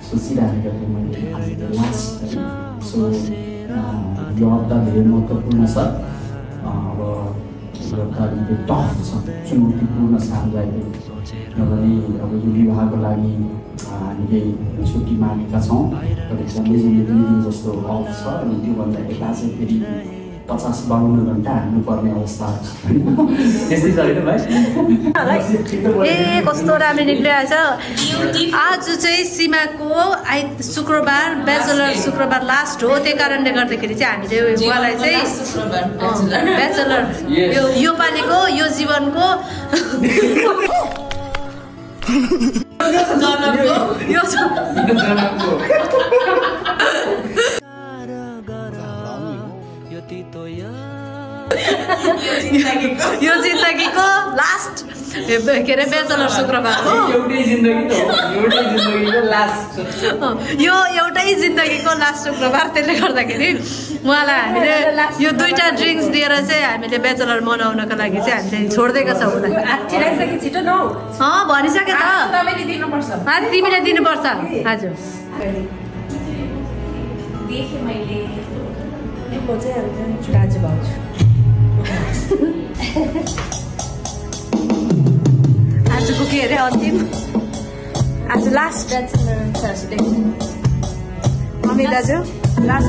सोचिरहेको थिएँ मैले आज लास्ट सो यो हप्ता धेरै महत्त्वपूर्ण छ अब एउटा निकै टफ छ चुनौतीपूर्ण छ हामीलाई किनभने अब यो विवाहको लागि हामीले छुट्टी मागेका छौँ र एकदमै जिन्दगी जस्तो अफ छ अनि त्योभन्दा यता चाहिँ फेरि 50-52 घन्टा हाल्नुपर्ने अवस्था त्यस्तै छ होइन भाइ ए कस्तो राम्रो निक्लिरहेछ आज चाहिँ सीमाको शुक्रबार ब्याचलर शुक्रबार लास्ट हो त्यही कारणले गर्दाखेरि चाहिँ हामीले उहाँलाई चाहिँ ब्याचलर यो पालिको यो जीवनको यो जिन्दगीको लास्ट के अरे ब्याचलर शुक्रबार हो एउटै जिन्दगीको लास्ट यो एउटै जिन्दगीको लास्ट शुक्रबार त्यसले गर्दाखेरि उहाँलाई हामीले यो दुईटा ड्रिङ्क्स दिएर चाहिँ हामीले ब्याचलर मनाउनको लागि चाहिँ हामीले छोड्दिएका छौँ उसलाई छिटो न भनिसके त तिमीले दिनुपर्छ हजुर दाजु भाउजू आजको के अरे अन्तिम आज लास्ट मम्मी दाजु लास्ट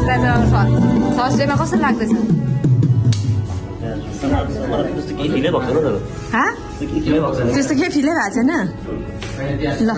थर्सडेमा कस्तो लाग्दैछ त्यस्तो केही फिलै भएको छैन ल